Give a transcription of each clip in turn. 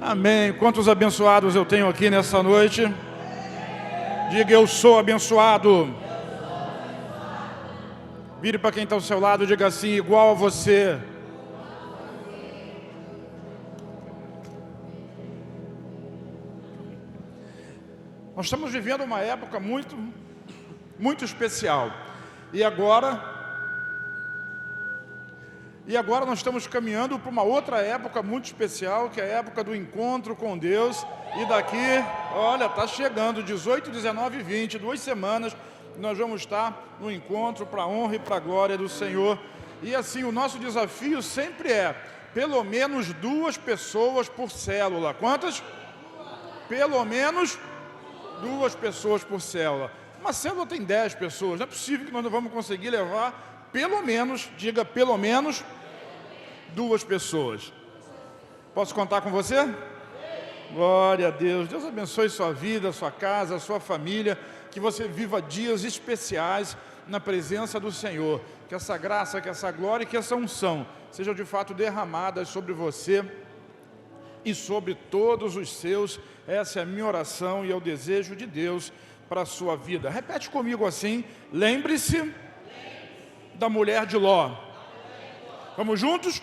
Amém. Quantos abençoados eu tenho aqui nessa noite? Diga, eu sou abençoado. Vire para quem está ao seu lado e diga assim, igual a você. Nós estamos vivendo uma época muito especial. E agora nós estamos caminhando para uma outra época muito especial, que é a época do encontro com Deus. E daqui, olha, está chegando, 18, 19 e 20, 2 semanas, nós vamos estar no encontro para a honra e para a glória do Senhor. E assim, o nosso desafio sempre é, pelo menos 2 pessoas por célula. Quantas? Pelo menos 2 pessoas por célula. Uma célula tem 10 pessoas, não é possível que nós não vamos conseguir levar pelo menos, diga pelo menos, 2 pessoas. Posso contar com você? Glória a Deus. Deus abençoe sua vida, sua casa, sua família, que você viva dias especiais na presença do Senhor. Que essa graça, que essa glória e que essa unção sejam de fato derramadas sobre você e sobre todos os seus. Essa é a minha oração e é o desejo de Deus para a sua vida. Repete comigo assim, lembre-se da mulher de Ló. Vamos juntos?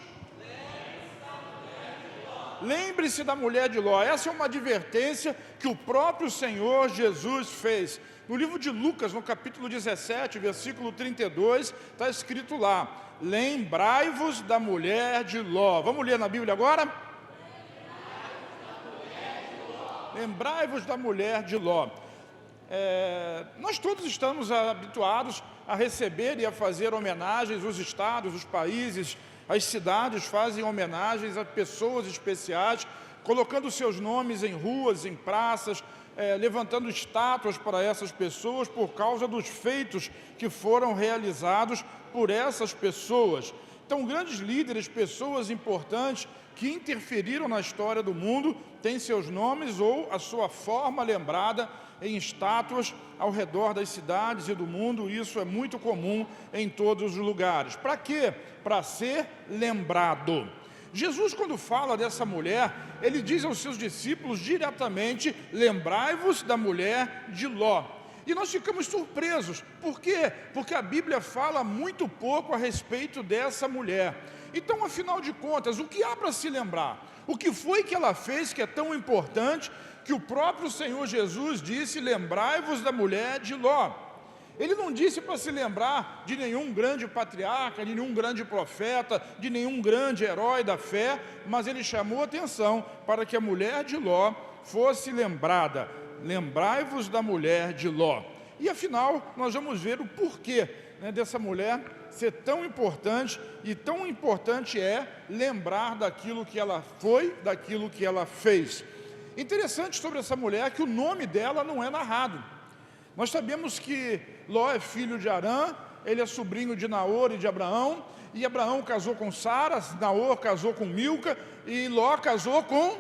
Lembre-se da mulher de Ló. Essa é uma advertência que o próprio Senhor Jesus fez. No livro de Lucas, no capítulo 17, versículo 32, está escrito lá, lembrai-vos da mulher de Ló. Vamos ler na Bíblia agora? Lembrai-vos da mulher de Ló. Nós todos estamos habituados a receber e a fazer homenagens. Os estados, os países, as cidades fazem homenagens a pessoas especiais, colocando seus nomes em ruas, em praças, levantando estátuas para essas pessoas por causa dos feitos que foram realizados por essas pessoas. Então, grandes líderes, pessoas importantes que interferiram na história do mundo, têm seus nomes ou a sua forma lembrada em estátuas ao redor das cidades e do mundo. Isso é muito comum em todos os lugares. Para quê? Para ser lembrado. Jesus, quando fala dessa mulher, ele diz aos seus discípulos diretamente, lembrai-vos da mulher de Ló. E nós ficamos surpresos. Por quê? Porque a Bíblia fala muito pouco a respeito dessa mulher. Então, afinal de contas, o que há para se lembrar? O que foi que ela fez que é tão importante que o próprio Senhor Jesus disse, lembrai-vos da mulher de Ló? Ele não disse para se lembrar de nenhum grande patriarca, de nenhum grande profeta, de nenhum grande herói da fé, mas ele chamou atenção para que a mulher de Ló fosse lembrada. Lembrai-vos da mulher de Ló. E afinal, nós vamos ver o porquê, dessa mulher ser tão importante, e tão importante é lembrar daquilo que ela foi, daquilo que ela fez. Interessante sobre essa mulher que o nome dela não é narrado. Nós sabemos que Ló é filho de Arã, ele é sobrinho de Naor e de Abraão, e Abraão casou com Sara, Naor casou com Milca, e Ló casou com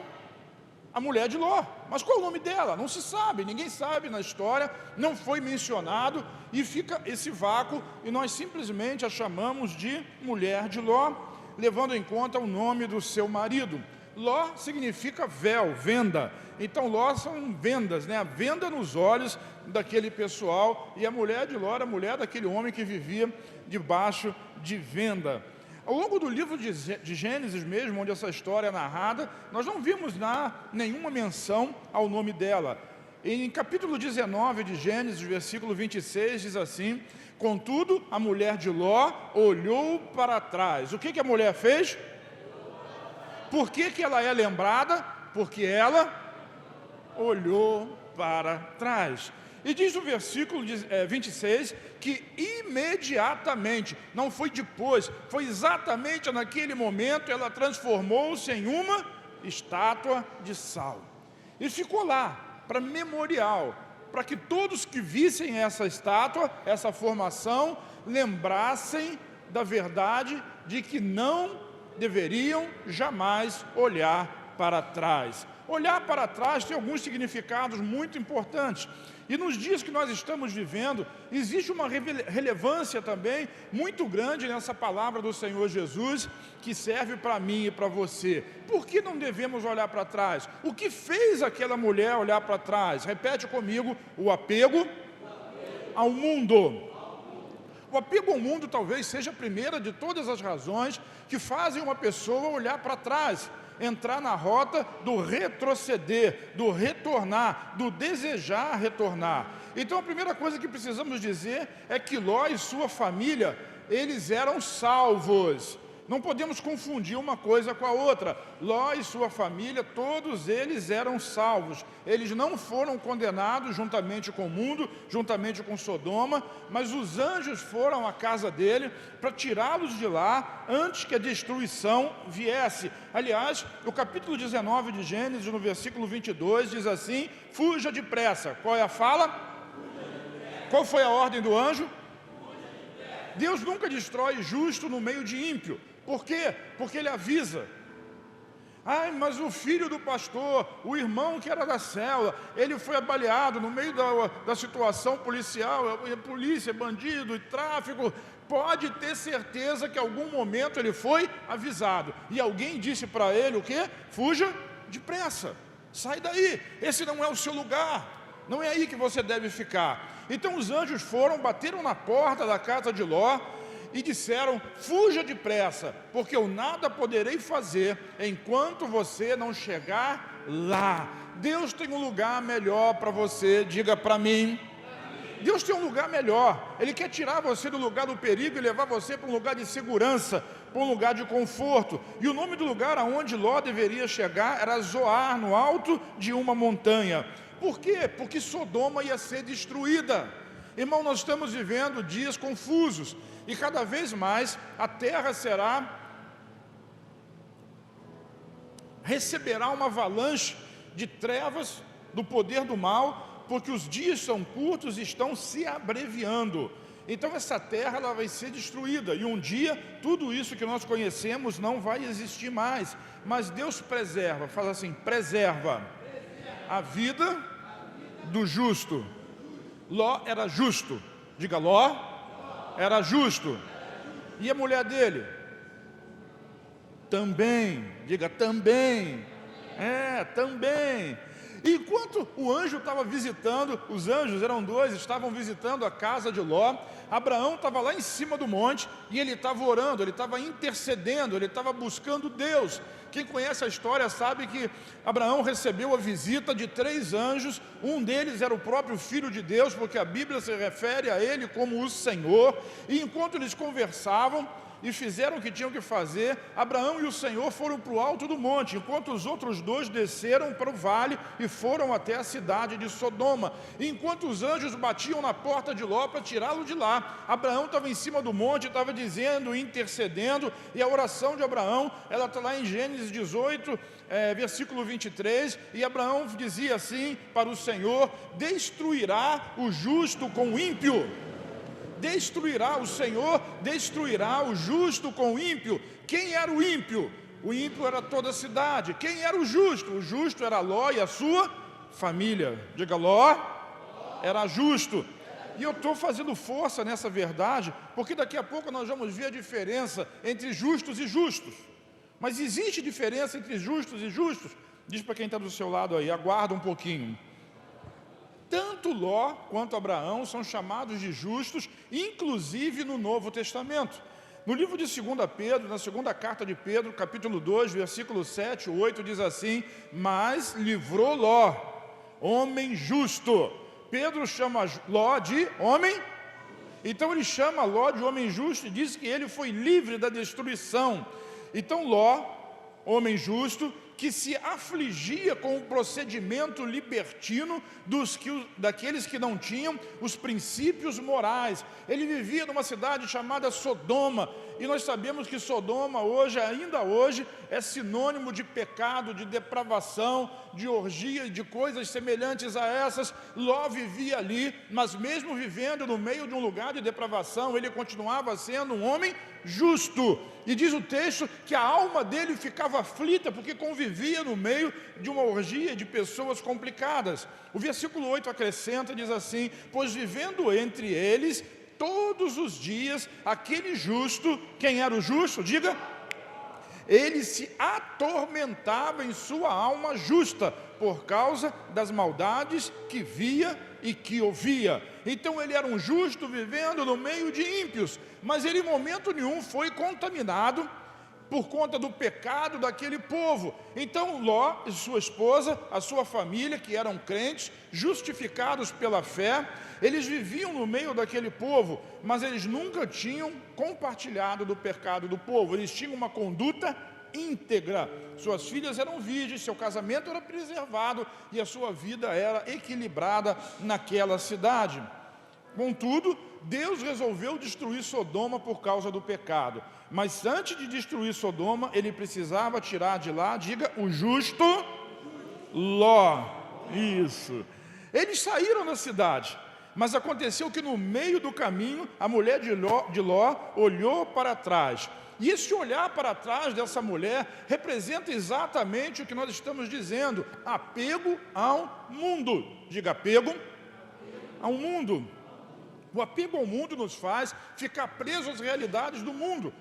a mulher de Ló. Mas qual é o nome dela? Não se sabe, ninguém sabe na história, não foi mencionado, e fica esse vácuo, e nós simplesmente a chamamos de mulher de Ló, levando em conta o nome do seu marido. Ló significa véu, venda. Então Ló são vendas, a venda nos olhos daquele pessoal, e a mulher de Ló era a mulher daquele homem que vivia debaixo de venda. Ao longo do livro de Gênesis mesmo, onde essa história é narrada, nós não vimos nenhuma menção ao nome dela. Em capítulo 19 de Gênesis, versículo 26, diz assim, contudo, a mulher de Ló olhou para trás. O que a mulher fez? Por que ela é lembrada? Porque ela olhou para trás. E diz o versículo 26 que imediatamente, não foi depois, foi exatamente naquele momento, ela transformou-se em uma estátua de sal. E ficou lá, para memorial, para que todos que vissem essa estátua, essa formação, lembrassem da verdade de que não deveriam jamais olhar para trás. Olhar para trás tem alguns significados muito importantes. E nos dias que nós estamos vivendo, existe uma relevância também muito grande nessa palavra do Senhor Jesus, que serve para mim e para você. Por que não devemos olhar para trás? O que fez aquela mulher olhar para trás? Repete comigo: o apego ao mundo. O apego ao mundo talvez seja a primeira de todas as razões que fazem uma pessoa olhar para trás, entrar na rota do retroceder, do retornar, do desejar retornar. Então a primeira coisa que precisamos dizer é que Ló e sua família, eles eram salvos. Não podemos confundir uma coisa com a outra. Ló e sua família, todos eles eram salvos. Eles não foram condenados juntamente com o mundo, juntamente com Sodoma, mas os anjos foram à casa dele para tirá-los de lá antes que a destruição viesse. Aliás, o capítulo 19 de Gênesis, no versículo 22, diz assim: fuja depressa. Qual é a fala? Qual foi a ordem do anjo? Deus nunca destrói justo no meio de ímpio. Por quê? Porque ele avisa. Ai, mas o filho do pastor, o irmão que era da célula, ele foi abaleado no meio da situação policial, polícia, bandido e tráfico. Pode ter certeza que em algum momento ele foi avisado. E alguém disse para ele o quê? Fuja depressa, sai daí, esse não é o seu lugar, não é aí que você deve ficar. Então os anjos foram, bateram na porta da casa de Ló, e disseram: fuja depressa, porque eu nada poderei fazer enquanto você não chegar lá. Deus tem um lugar melhor para você, diga para mim. Deus tem um lugar melhor. Ele quer tirar você do lugar do perigo e levar você para um lugar de segurança, para um lugar de conforto. E o nome do lugar aonde Ló deveria chegar era Zoar, no alto de uma montanha. Por quê? Porque Sodoma ia ser destruída. Irmão, nós estamos vivendo dias confusos, e cada vez mais a terra receberá uma avalanche de trevas do poder do mal, porque os dias são curtos e estão se abreviando. Então essa terra ela vai ser destruída, e um dia tudo isso que nós conhecemos não vai existir mais. Mas Deus preserva, fala assim: preserva a vida do justo. Ló era justo, diga: Ló era justo. E a mulher dele? Também, diga: também. Também. E enquanto o anjo estava visitando, os anjos eram dois, estavam visitando a casa de Ló, Abraão estava lá em cima do monte, e ele estava orando, ele estava intercedendo, ele estava buscando Deus. Quem conhece a história sabe que Abraão recebeu a visita de 3 anjos, um deles era o próprio Filho de Deus, porque a Bíblia se refere a ele como o Senhor, e enquanto eles conversavam e fizeram o que tinham que fazer, Abraão e o Senhor foram para o alto do monte, enquanto os outros 2 desceram para o vale e foram até a cidade de Sodoma. E enquanto os anjos batiam na porta de Ló para tirá-lo de lá, Abraão estava em cima do monte, estava dizendo, intercedendo, e a oração de Abraão, ela está lá em Gênesis 18, versículo 23, e Abraão dizia assim para o Senhor: destruirá o justo com o ímpio. Destruirá, o Senhor destruirá o justo com o ímpio. Quem era o ímpio? O ímpio era toda a cidade. Quem era o justo? O justo era Ló e a sua família. Diga: Ló era justo. E eu estou fazendo força nessa verdade, porque daqui a pouco nós vamos ver a diferença entre justos e justos. Mas existe diferença entre justos e justos? Diz para quem está do seu lado aí, aguarda um pouquinho. Tanto Ló quanto Abraão são chamados de justos, inclusive no Novo Testamento. No livro de 2 Pedro, na segunda carta de Pedro, capítulo 2, versículo 7 e 8, diz assim: mas livrou Ló, homem justo. Pedro chama Ló de homem, então ele chama Ló de homem justo e diz que ele foi livre da destruição. Então Ló, homem justo, que se afligia com o procedimento libertino daqueles que não tinham os princípios morais. Ele vivia numa cidade chamada Sodoma, E nós sabemos que Sodoma hoje, ainda hoje, é sinônimo de pecado, de depravação, de orgia e de coisas semelhantes a essas. Ló vivia ali, mas mesmo vivendo no meio de um lugar de depravação, ele continuava sendo um homem justo. E diz o texto que a alma dele ficava aflita, porque convivia no meio de uma orgia de pessoas complicadas. O versículo 8 acrescenta e diz assim: pois vivendo entre eles todos os dias, aquele justo, quem era o justo? Diga, ele se atormentava em sua alma justa, por causa das maldades que via e que ouvia. Então ele era um justo vivendo no meio de ímpios, mas ele em momento nenhum foi contaminado por conta do pecado daquele povo. Então Ló e sua esposa, a sua família, que eram crentes, justificados pela fé, eles viviam no meio daquele povo, mas eles nunca tinham compartilhado do pecado do povo. Eles tinham uma conduta íntegra. Suas filhas eram virgens, seu casamento era preservado e a sua vida era equilibrada naquela cidade. Contudo, Deus resolveu destruir Sodoma por causa do pecado. Mas antes de destruir Sodoma, ele precisava tirar de lá, diga, o justo Ló. Isso. Eles saíram da cidade, mas aconteceu que no meio do caminho, a mulher de Ló olhou para trás. E esse olhar para trás dessa mulher representa exatamente o que nós estamos dizendo: apego ao mundo. Diga, apego ao mundo. O apego ao mundo nos faz ficar presos às realidades do mundo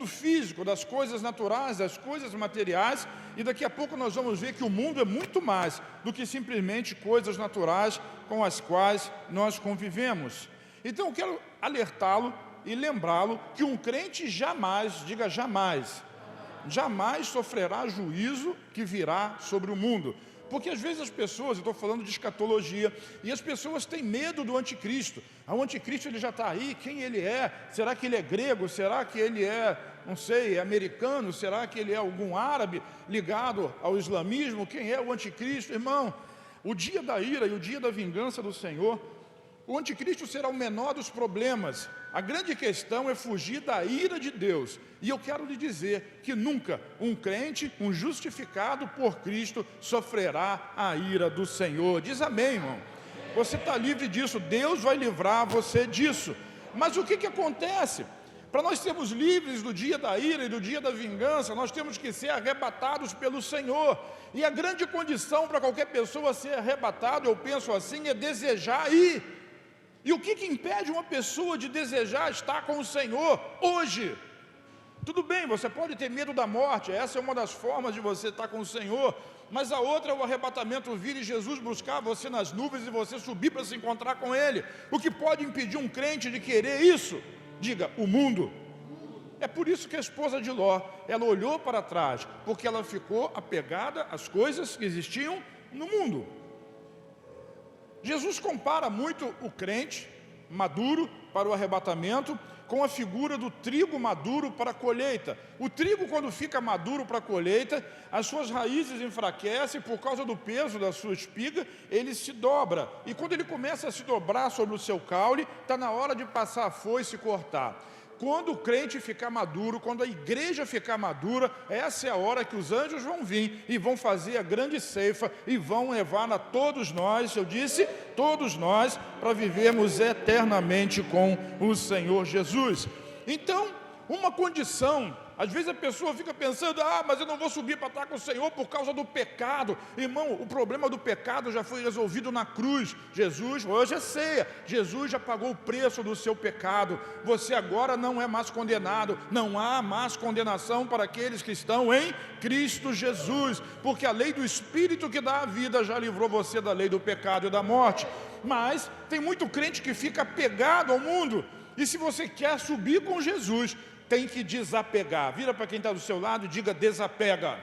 físico, das coisas naturais, das coisas materiais, e daqui a pouco nós vamos ver que o mundo é muito mais do que simplesmente coisas naturais com as quais nós convivemos. Então eu quero alertá-lo e lembrá-lo que um crente jamais, diga jamais, jamais sofrerá juízo que virá sobre o mundo. Porque às vezes as pessoas, eu estou falando de escatologia, e as pessoas têm medo do anticristo. O anticristo ele já está aí, quem ele é? Será que ele é grego? Será que ele é, não sei, é americano? Será que ele é algum árabe ligado ao islamismo? Quem é o anticristo? Irmão, o dia da ira e o dia da vingança do Senhor, o anticristo será o menor dos problemas. A grande questão é fugir da ira de Deus. E eu quero lhe dizer que nunca um crente, um justificado por Cristo, sofrerá a ira do Senhor. Diz amém, irmão. Você está livre disso, Deus vai livrar você disso. Mas o que acontece? Para nós sermos livres do dia da ira e do dia da vingança, nós temos que ser arrebatados pelo Senhor. E a grande condição para qualquer pessoa ser arrebatado, eu penso assim, é desejar ir. E o que impede uma pessoa de desejar estar com o Senhor hoje? Tudo bem, você pode ter medo da morte, essa é uma das formas de você estar com o Senhor, mas a outra é o arrebatamento vir e Jesus buscar você nas nuvens e você subir para se encontrar com Ele. O que pode impedir um crente de querer isso? Diga, o mundo. É por isso que a esposa de Ló, ela olhou para trás, porque ela ficou apegada às coisas que existiam no mundo. Jesus compara muito o crente maduro para o arrebatamento com a figura do trigo maduro para a colheita. O trigo, quando fica maduro para a colheita, as suas raízes enfraquecem por causa do peso da sua espiga, ele se dobra. E quando ele começa a se dobrar sobre o seu caule, está na hora de passar a foice e cortar. Quando o crente ficar maduro, quando a igreja ficar madura, essa é a hora que os anjos vão vir e vão fazer a grande ceifa e vão levar a todos nós, eu disse, todos nós, para vivermos eternamente com o Senhor Jesus. Então, uma condição, às vezes a pessoa fica pensando, mas eu não vou subir para estar com o Senhor por causa do pecado. Irmão, o problema do pecado já foi resolvido na cruz. Jesus, hoje é ceia, Jesus já pagou o preço do seu pecado. Você agora não é mais condenado, não há mais condenação para aqueles que estão em Cristo Jesus, porque a lei do Espírito que dá a vida já livrou você da lei do pecado e da morte. Mas tem muito crente que fica apegado ao mundo, e se você quer subir com Jesus, tem que desapegar. Vira para quem está do seu lado e diga, desapega.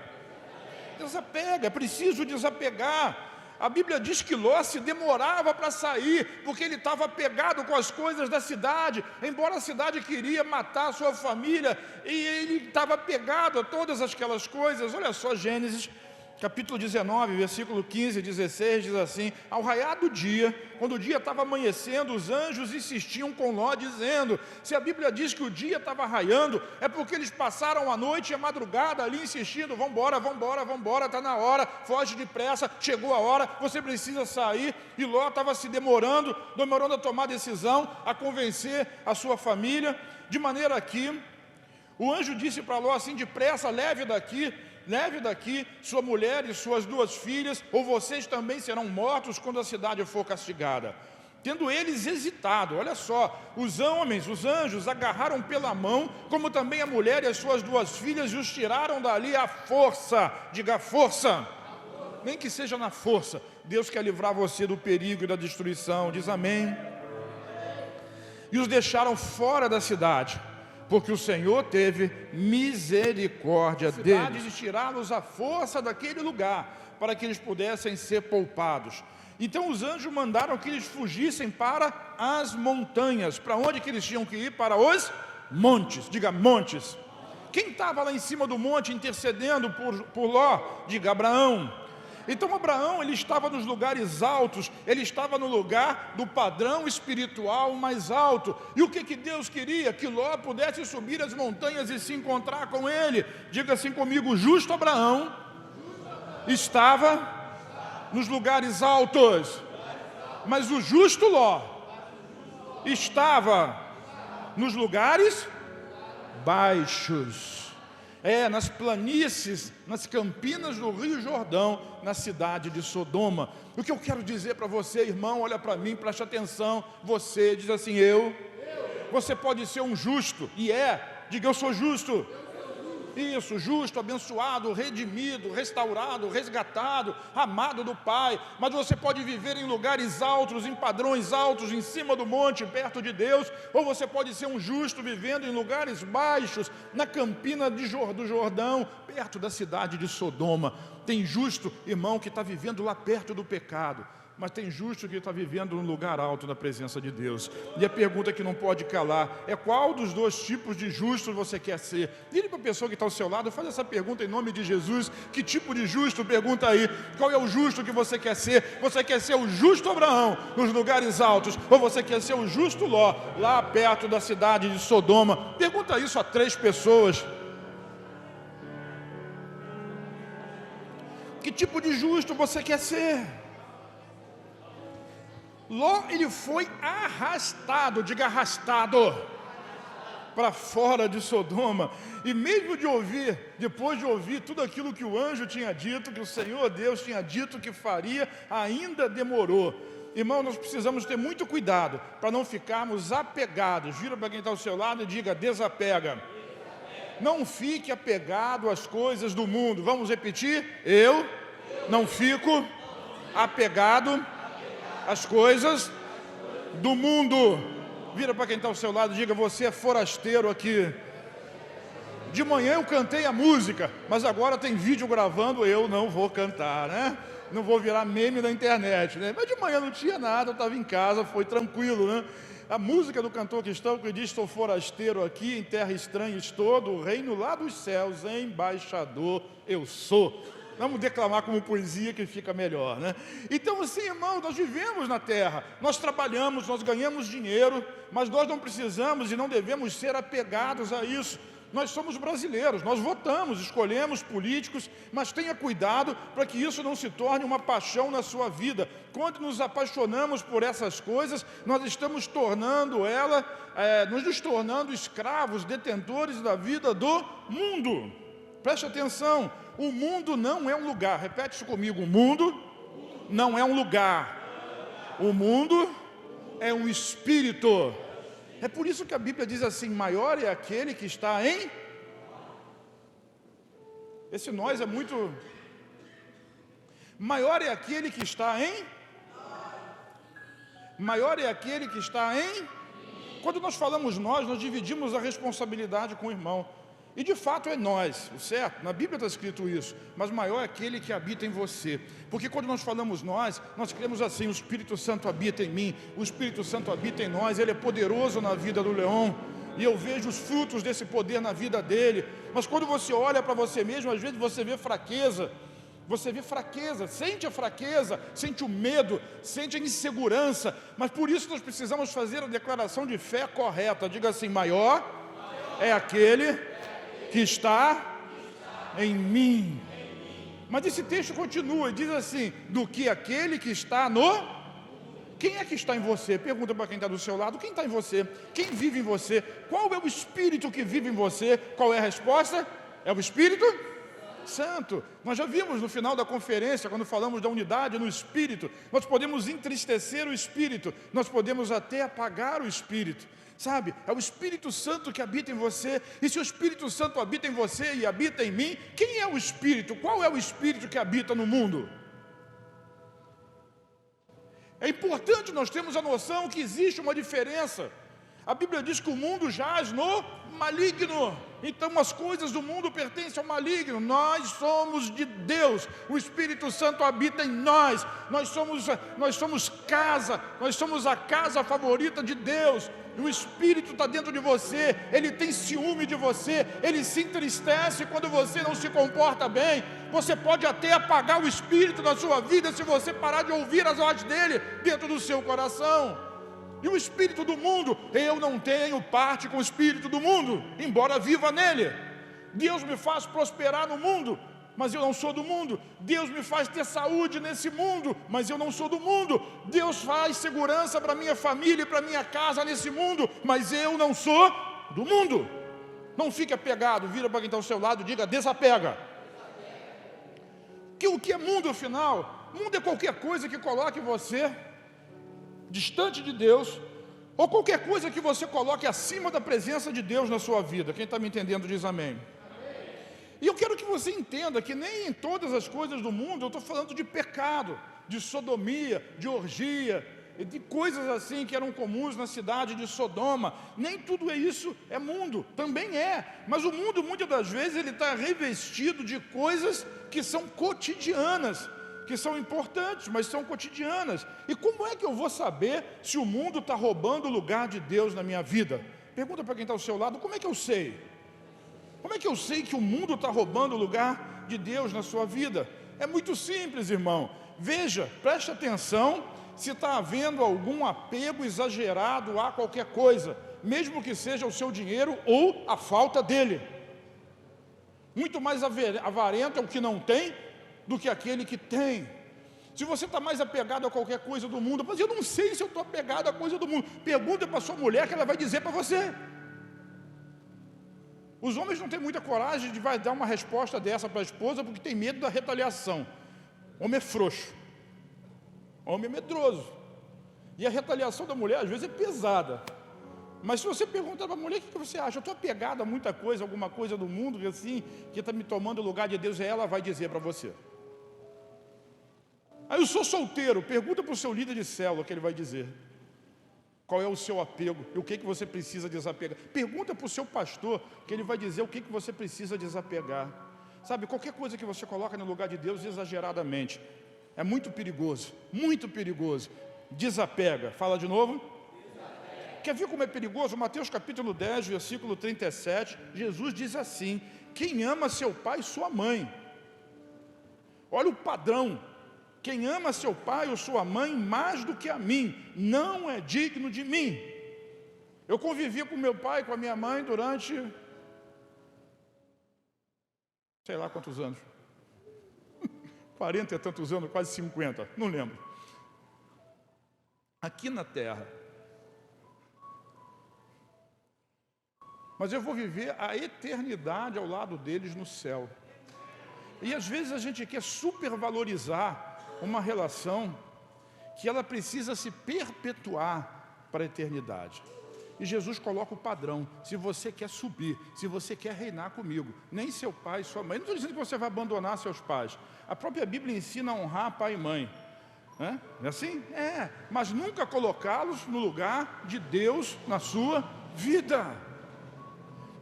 Desapega, é preciso desapegar. A Bíblia diz que Ló se demorava para sair, porque ele estava apegado com as coisas da cidade, embora a cidade queria matar a sua família, e ele estava apegado a todas aquelas coisas. Olha só Gênesis, capítulo 19, versículo 15 e 16, diz assim: ao raiar do dia, quando o dia estava amanhecendo, os anjos insistiam com Ló, dizendo: se a Bíblia diz que o dia estava raiando, é porque eles passaram a noite e a madrugada ali insistindo: vambora, vambora, vambora, está na hora, foge depressa, chegou a hora, você precisa sair. E Ló estava se demorando a tomar decisão, a convencer a sua família, de maneira que o anjo disse para Ló assim: depressa, leve daqui sua mulher e suas 2 filhas, ou vocês também serão mortos quando a cidade for castigada. Tendo eles hesitado, olha só, os anjos, agarraram pela mão, como também a mulher e as suas 2 filhas, e os tiraram dali à força. Diga força. Nem que seja na força. Deus quer livrar você do perigo e da destruição. Diz amém. E os deixaram fora da cidade, porque o Senhor teve misericórdia deles, de tirá-los à força daquele lugar, para que eles pudessem ser poupados. Então os anjos mandaram que eles fugissem para as montanhas. Para onde que eles tinham que ir? Para os montes. Diga montes. Quem estava lá em cima do monte intercedendo por Ló? Diga Abraão. Então Abraão, ele estava nos lugares altos, ele estava no lugar do padrão espiritual mais alto. E o que Deus queria? Que Ló pudesse subir as montanhas e se encontrar com ele. Diga assim comigo: o justo Abraão estava nos lugares altos, mas o justo Ló estava nos lugares baixos. Nas planícies, nas campinas do Rio Jordão, na cidade de Sodoma. O que eu quero dizer para você, irmão, olha para mim, preste atenção. Você diz assim: você pode ser um justo, diga eu sou justo. Isso, justo, abençoado, redimido, restaurado, resgatado, amado do Pai. Mas você pode viver em lugares altos, em padrões altos, em cima do monte, perto de Deus. Ou você pode ser um justo vivendo em lugares baixos, na campina do Jordão, perto da cidade de Sodoma. Tem justo, irmão, que está vivendo lá perto do pecado, mas tem justo que está vivendo num lugar alto na presença de Deus. E a pergunta que não pode calar é: qual dos 2 tipos de justo você quer ser? Vire para a pessoa que está ao seu lado, faz essa pergunta em nome de Jesus. Que tipo de justo? Pergunta aí. Qual é o justo que você quer ser? Você quer ser o justo Abraão nos lugares altos, ou você quer ser o justo Ló lá perto da cidade de Sodoma? Pergunta isso a 3 pessoas. Que tipo de justo você quer ser? Ló, ele foi arrastado, diga arrastado, para fora de Sodoma. E mesmo depois de ouvir tudo aquilo que o anjo tinha dito, que o Senhor Deus tinha dito que faria, ainda demorou. Irmão, nós precisamos ter muito cuidado para não ficarmos apegados. Vira para quem está ao seu lado e diga: desapega. Não fique apegado às coisas do mundo. Vamos repetir? Eu não fico apegado às coisas do mundo. Vira para quem está ao seu lado e diga: você é forasteiro aqui. De manhã eu cantei a música, mas agora tem vídeo gravando, eu não vou cantar, né? Não vou virar meme da internet, né? Mas de manhã não tinha nada, eu estava em casa, foi tranquilo, né? A música do cantor cristão que diz: estou forasteiro aqui, em terra estranha estou, do reino lá dos céus, embaixador eu sou. Vamos declamar como poesia que fica melhor, né? Então assim, irmão, nós vivemos na terra, nós trabalhamos, nós ganhamos dinheiro, mas nós não precisamos e não devemos ser apegados a isso. Nós somos brasileiros, nós votamos, escolhemos políticos, mas tenha cuidado para que isso não se torne uma paixão na sua vida. Quando nos apaixonamos por essas coisas, nós estamos nos tornando escravos, detentores da vida do mundo. Preste atenção, o mundo não é um lugar. Repete isso comigo: o mundo não é um lugar, o mundo é um espírito. É por isso que a Bíblia diz assim: maior é aquele que está em... Esse nós é muito... Maior é aquele que está em... Maior é aquele que está em... Quando nós falamos nós dividimos a responsabilidade com o irmão. E de fato é nós, certo? Na Bíblia está escrito isso. Mas maior é aquele que habita em você. Porque quando nós falamos nós cremos assim: o Espírito Santo habita em mim, o Espírito Santo habita em nós, ele é poderoso na vida do Leão, e eu vejo os frutos desse poder na vida dele. Mas quando você olha para você mesmo, às vezes você vê fraqueza, Você vê fraqueza, sente a fraqueza, sente o medo, sente a insegurança, mas por isso nós precisamos fazer a declaração de fé correta. Diga assim: maior é aquele que está em mim. Mas esse texto continua e diz assim: do que aquele que está no... Quem é que está em você? Pergunta para quem está do seu lado: quem está em você? Quem vive em você? Qual é o Espírito que vive em você? Qual é a resposta? É o Espírito Santo. Nós já vimos no final da conferência, quando falamos da unidade no Espírito, nós podemos entristecer o Espírito, nós podemos até apagar o Espírito, sabe? É o Espírito Santo que habita em você. E se o Espírito Santo habita em você e habita em mim, quem é o Espírito? Qual é o Espírito que habita no mundo? É importante nós termos a noção que existe uma diferença. A Bíblia diz que o mundo jaz no maligno. Então as coisas do mundo pertencem ao maligno. Nós somos de Deus. O Espírito Santo habita em nós. Nós somos casa. Nós somos a casa favorita de Deus. O Espírito está dentro de você. Ele tem ciúme de você. Ele se entristece quando você não se comporta bem. Você pode até apagar o Espírito na sua vida se você parar de ouvir as vozes dele dentro do seu coração. E o espírito do mundo, eu não tenho parte com o espírito do mundo, embora viva nele. Deus me faz prosperar no mundo, mas eu não sou do mundo. Deus me faz ter saúde nesse mundo, mas eu não sou do mundo. Deus faz segurança para minha família e para minha casa nesse mundo, mas eu não sou do mundo. Não fique apegado, vira para quem está ao seu lado e diga: desapega. O que é mundo, afinal? Mundo é qualquer coisa que coloque você distante de Deus, ou qualquer coisa que você coloque acima da presença de Deus na sua vida. Quem está me entendendo diz amém. E eu quero que você entenda que nem em todas as coisas do mundo eu estou falando de pecado, de sodomia, de orgia, de coisas assim que eram comuns na cidade de Sodoma. Nem tudo isso é mundo, também é, mas o mundo muitas das vezes ele está revestido de coisas que são cotidianas, que são importantes, mas são cotidianas. E como é que eu vou saber se o mundo está roubando o lugar de Deus na minha vida? Pergunta para quem está ao seu lado: como é que eu sei? Como é que eu sei que o mundo está roubando o lugar de Deus na sua vida? É muito simples, irmão. Veja, preste atenção se está havendo algum apego exagerado a qualquer coisa, mesmo que seja o seu dinheiro ou a falta dele. Muito mais avarento é o que não tem do que aquele que tem. Se você está mais apegado a qualquer coisa do mundo, mas eu não sei se eu estou apegado a coisa do mundo, pergunta para sua mulher que ela vai dizer para você. Os homens não têm muita coragem de dar uma resposta dessa para a esposa, porque tem medo da retaliação. Homem é frouxo, homem é medroso, e a retaliação da mulher às vezes é pesada. Mas se você perguntar para a mulher: o que você acha? Eu estou apegado a muita coisa, alguma coisa do mundo assim, que está me tomando o lugar de Deus, e ela vai dizer para você. Aí eu sou solteiro, pergunta para o seu líder de célula, que ele vai dizer qual é o seu apego e o que você precisa desapegar. Pergunta para o seu pastor, que ele vai dizer o que você precisa desapegar. Sabe, qualquer coisa que você coloca no lugar de Deus exageradamente é muito perigoso, muito perigoso. Desapega. Fala de novo. Desapega. Quer ver como é perigoso? Mateus capítulo 10, versículo 37, Jesus diz assim: quem ama seu pai e sua mãe, olha o padrão, quem ama seu pai ou sua mãe mais do que a mim, não é digno de mim. Eu convivi com meu pai e com a minha mãe durante sei lá quantos anos, 40 e tantos anos, quase 50, não lembro, aqui na terra. Mas eu vou viver a eternidade ao lado deles no céu. E às vezes a gente quer supervalorizar uma relação que ela precisa se perpetuar para a eternidade. E Jesus coloca o padrão: se você quer subir, se você quer reinar comigo, nem seu pai e sua mãe. Não estou dizendo que você vai abandonar seus pais. A própria Bíblia ensina a honrar pai e mãe. É assim? É, mas nunca colocá-los no lugar de Deus na sua vida.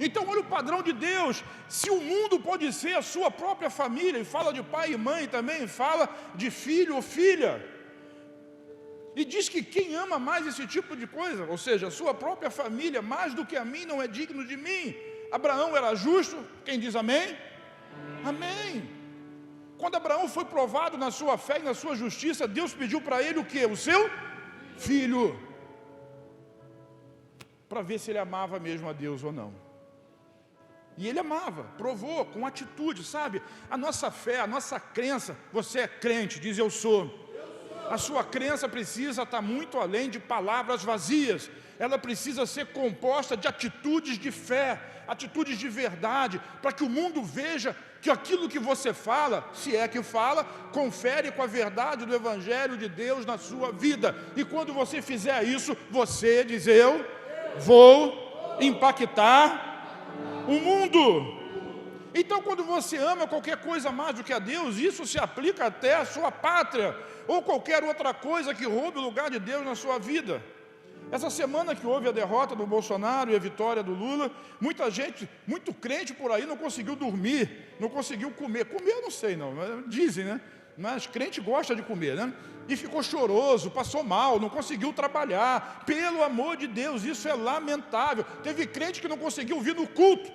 Então olha o padrão de Deus. Se o mundo pode ser a sua própria família, e fala de pai e mãe também, fala de filho ou filha, e diz que quem ama mais esse tipo de coisa, ou seja, a sua própria família, mais do que a mim, não é digno de mim. Abraão era justo, quem diz amém? Amém. Quando Abraão foi provado na sua fé e na sua justiça, Deus pediu para ele o quê? O seu filho, para ver se ele amava mesmo a Deus ou não. E ele amava, provou com atitude, sabe? A nossa fé, a nossa crença, você é crente, diz eu sou. A sua crença precisa estar muito além de palavras vazias. Ela precisa ser composta de atitudes de fé, atitudes de verdade, para que o mundo veja que aquilo que você fala, se é que fala, confere com a verdade do Evangelho de Deus na sua vida. E quando você fizer isso, você diz, eu vou impactar o mundo. Então, quando você ama qualquer coisa mais do que a Deus, isso se aplica até à sua pátria, ou qualquer outra coisa que roube o lugar de Deus na sua vida. Essa semana que houve a derrota do Bolsonaro e a vitória do Lula, muita gente, muito crente por aí não conseguiu dormir, não conseguiu comer. Comer eu não sei não, dizem, né? Mas crente gosta de comer, né? E ficou choroso, passou mal, não conseguiu trabalhar. Pelo amor de Deus, isso é lamentável. Teve crente que não conseguiu vir no culto.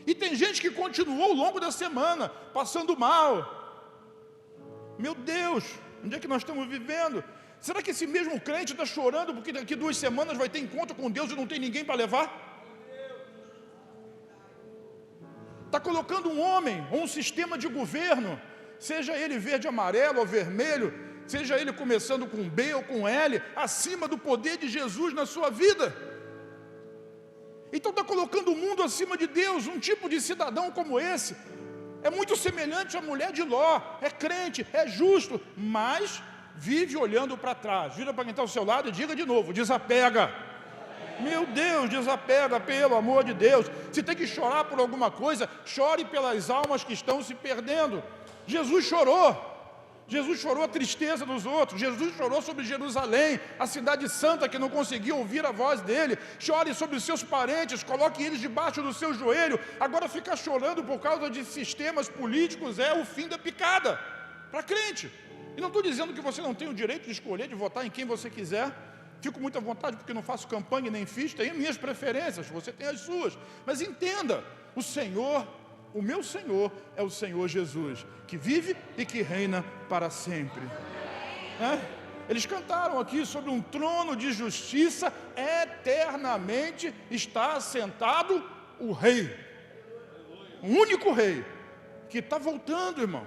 E tem gente que continuou ao longo da semana, passando mal. Meu Deus, onde é que nós estamos vivendo? Será que esse mesmo crente está chorando porque daqui 2 semanas vai ter encontro com Deus e não tem ninguém para levar? Está colocando um homem ou um sistema de governo, seja ele verde, amarelo ou vermelho, seja ele começando com B ou com L, acima do poder de Jesus na sua vida. Então está colocando o mundo acima de Deus. Um tipo de cidadão como esse é muito semelhante à mulher de Ló, é crente, é justo, mas vive olhando para trás. Vira para quem está ao seu lado e diga de novo, desapega. Meu Deus, desapega, pelo amor de Deus. Se tem que chorar por alguma coisa, chore pelas almas que estão se perdendo. Jesus chorou a tristeza dos outros. Jesus chorou sobre Jerusalém, a cidade santa que não conseguia ouvir a voz dele. Chore sobre os seus parentes, coloque eles debaixo do seu joelho. Agora ficar chorando por causa de sistemas políticos é o fim da picada para crente. E não estou dizendo que você não tem o direito de escolher, de votar em quem você quiser. Fico muito à vontade porque não faço campanha nem fiz, tenho minhas preferências, você tem as suas. Mas entenda, o Senhor, o meu Senhor é o Senhor Jesus, que vive e que reina para sempre. Eles cantaram aqui sobre um trono de justiça, eternamente está assentado o Rei. O único Rei, que está voltando, irmão.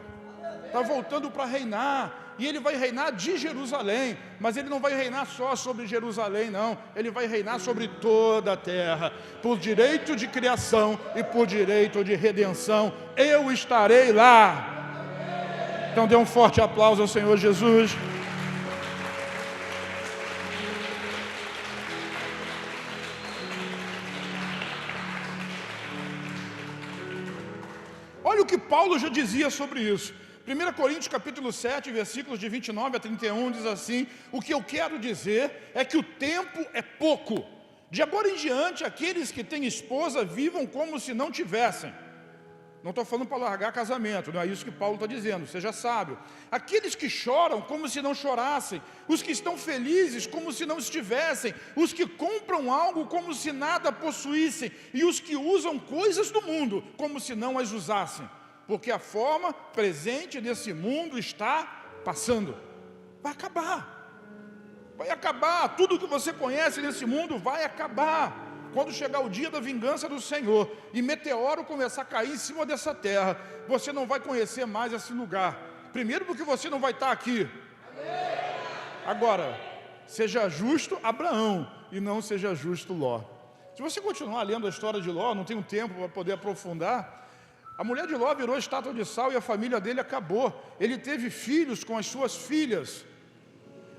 Está voltando para reinar. E ele vai reinar de Jerusalém, mas ele não vai reinar só sobre Jerusalém, não. Ele vai reinar sobre toda a terra, por direito de criação e por direito de redenção. Eu estarei lá. Então dê um forte aplauso ao Senhor Jesus. Olha o que Paulo já dizia sobre isso. 1 Coríntios capítulo 7, versículos de 29 a 31, diz assim: o que eu quero dizer é que o tempo é pouco. De agora em diante, aqueles que têm esposa vivam como se não tivessem. Não estou falando para largar casamento, não é isso que Paulo está dizendo, seja sábio. Aqueles que choram como se não chorassem, os que estão felizes como se não estivessem, os que compram algo como se nada possuíssem, e os que usam coisas do mundo como se não as usassem. Porque a forma presente desse mundo está passando. Vai acabar, tudo que você conhece nesse mundo vai acabar. Quando chegar o dia da vingança do Senhor e meteoro começar a cair em cima dessa terra, você não vai conhecer mais esse lugar. Primeiro porque você não vai estar aqui. Agora, seja justo Abraão e não seja justo Ló. Se você continuar lendo a história de Ló, não tenho tempo para poder aprofundar. A mulher de Ló virou estátua de sal e a família dele acabou. Ele teve filhos com as suas filhas.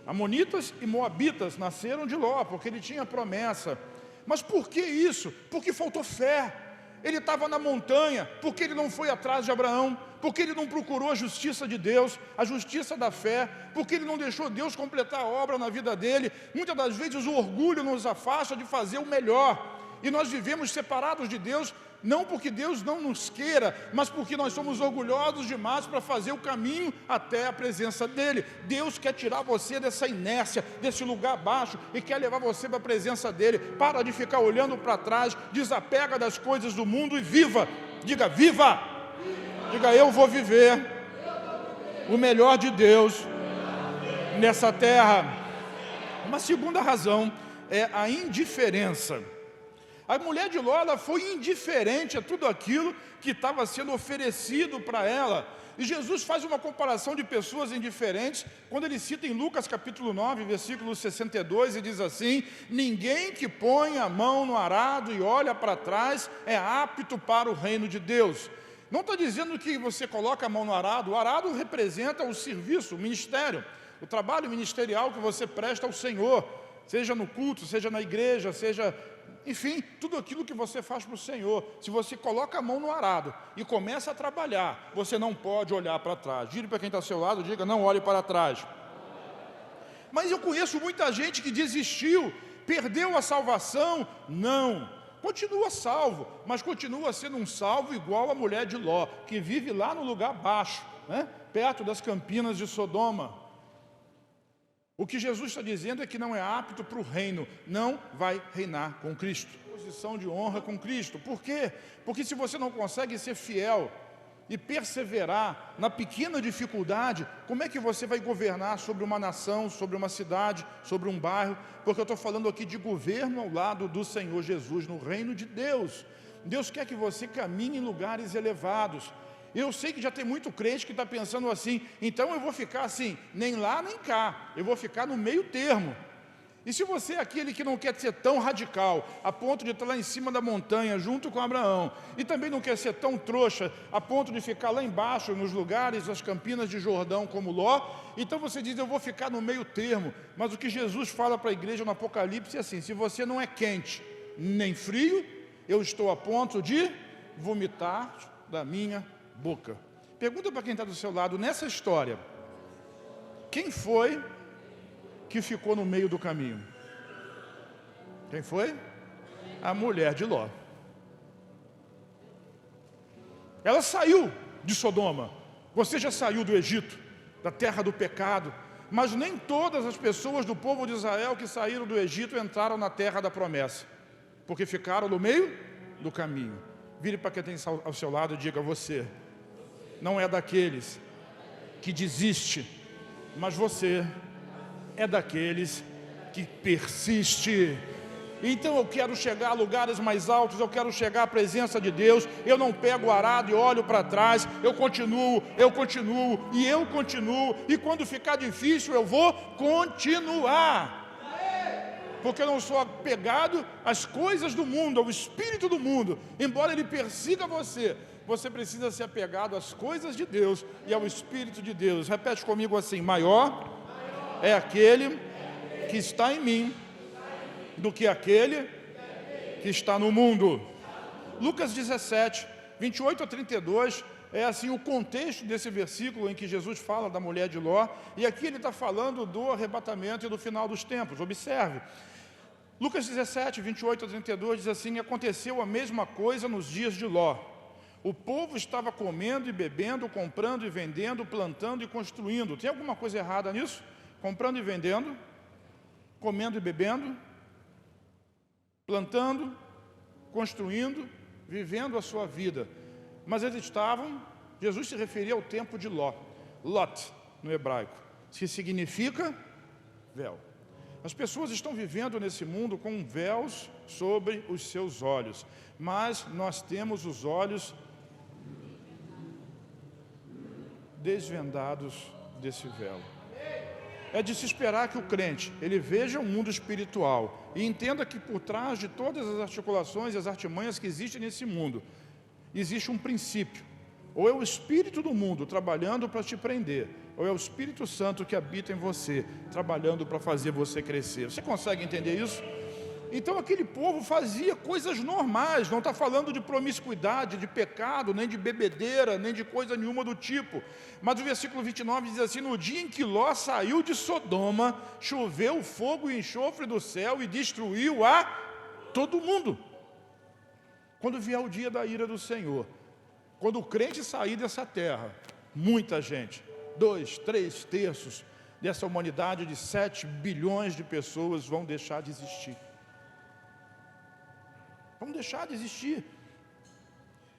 Amonitas e moabitas nasceram de Ló, porque ele tinha promessa. Mas por que isso? Porque faltou fé. Ele estava na montanha, porque ele não foi atrás de Abraão, porque ele não procurou a justiça de Deus, a justiça da fé, porque ele não deixou Deus completar a obra na vida dele. Muitas das vezes o orgulho nos afasta de fazer o melhor, e nós vivemos separados de Deus não porque Deus não nos queira, mas porque nós somos orgulhosos demais para fazer o caminho até a presença dEle. Deus quer tirar você dessa inércia, desse lugar baixo, e quer levar você para a presença dEle. Para de ficar olhando para trás, desapega das coisas do mundo e viva. Diga, viva! Diga, eu vou viver o melhor de Deus nessa terra. Uma segunda razão é a indiferença. A mulher de Ló, ela foi indiferente a tudo aquilo que estava sendo oferecido para ela. E Jesus faz uma comparação de pessoas indiferentes, quando ele cita em Lucas capítulo 9, versículo 62, e diz assim: ninguém que põe a mão no arado e olha para trás é apto para o reino de Deus. Não está dizendo que você coloca a mão no arado. O arado representa o serviço, o ministério, o trabalho ministerial que você presta ao Senhor, seja no culto, seja na igreja, seja... enfim, tudo aquilo que você faz para o Senhor. Se você coloca a mão no arado e começa a trabalhar, você não pode olhar para trás. Gire para quem está ao seu lado, diga, não olhe para trás. Mas eu conheço muita gente que desistiu, perdeu a salvação. Não, continua salvo, mas continua sendo um salvo igual a mulher de Ló, que vive lá no lugar baixo, né? Perto das campinas de Sodoma. O que Jesus está dizendo é que não é apto para o reino, não vai reinar com Cristo. Posição de honra com Cristo. Por quê? Porque se você não consegue ser fiel e perseverar na pequena dificuldade, como é que você vai governar sobre uma nação, sobre uma cidade, sobre um bairro? Porque eu estou falando aqui de governo ao lado do Senhor Jesus, no reino de Deus. Deus quer que você caminhe em lugares elevados. Eu sei que já tem muito crente que está pensando assim, então eu vou ficar assim, nem lá nem cá, eu vou ficar no meio termo. E se você é aquele que não quer ser tão radical, a ponto de estar lá em cima da montanha, junto com Abraão, e também não quer ser tão trouxa, a ponto de ficar lá embaixo, nos lugares, das campinas de Jordão, como Ló, então você diz, eu vou ficar no meio termo. Mas o que Jesus fala para a igreja no Apocalipse é assim: se você não é quente, nem frio, eu estou a ponto de vomitar da minha boca. Pergunta para quem está do seu lado, nessa história, quem foi que ficou no meio do caminho? Quem foi? A mulher de Ló. Ela saiu de Sodoma. Você já saiu do Egito, da terra do pecado. Mas nem todas as pessoas do povo de Israel que saíram do Egito entraram na terra da promessa, porque ficaram no meio do caminho. Vire para quem tem ao seu lado e diga: você não é daqueles que desiste, mas você é daqueles que persiste. Então eu quero chegar a lugares mais altos, eu quero chegar à presença de Deus. Eu não pego o arado e olho para trás, eu continuo, e quando ficar difícil eu vou continuar. Porque eu não sou apegado às coisas do mundo, ao espírito do mundo. Embora ele persiga você, você precisa ser apegado às coisas de Deus e ao Espírito de Deus. Repete comigo assim: maior é aquele que está em mim do que aquele que está no mundo. Lucas 17, 28 a 32, é assim o contexto desse versículo em que Jesus fala da mulher de Ló. E aqui ele está falando do arrebatamento e do final dos tempos. Observe. Lucas 17, 28 a 32 diz assim: aconteceu a mesma coisa nos dias de Ló. O povo estava comendo e bebendo, comprando e vendendo, plantando e construindo. Tem alguma coisa errada nisso? Comprando e vendendo, comendo e bebendo, plantando, construindo, vivendo a sua vida. Mas eles estavam, Jesus se referia ao tempo de Ló, Lot no hebraico, que significa véu. As pessoas estão vivendo nesse mundo com véus sobre os seus olhos, mas nós temos os olhos desvendados desse véu. É de se esperar que o crente, ele veja o mundo espiritual e entenda que por trás de todas as articulações e as artimanhas que existem nesse mundo, existe um princípio. Ou é o espírito do mundo trabalhando para te prender, ou é o Espírito Santo que habita em você, trabalhando para fazer você crescer. Você consegue entender isso? Então aquele povo fazia coisas normais, não está falando de promiscuidade, de pecado, nem de bebedeira, nem de coisa nenhuma do tipo. Mas o versículo 29 diz assim: no dia em que Ló saiu de Sodoma, choveu fogo e enxofre do céu e destruiu a todo mundo. quando vier o dia da ira do Senhor, quando o crente sair dessa terra, muita gente, 2, 3 terços dessa humanidade de 7 bilhões de pessoas vão deixar de existir. Vão deixar de existir.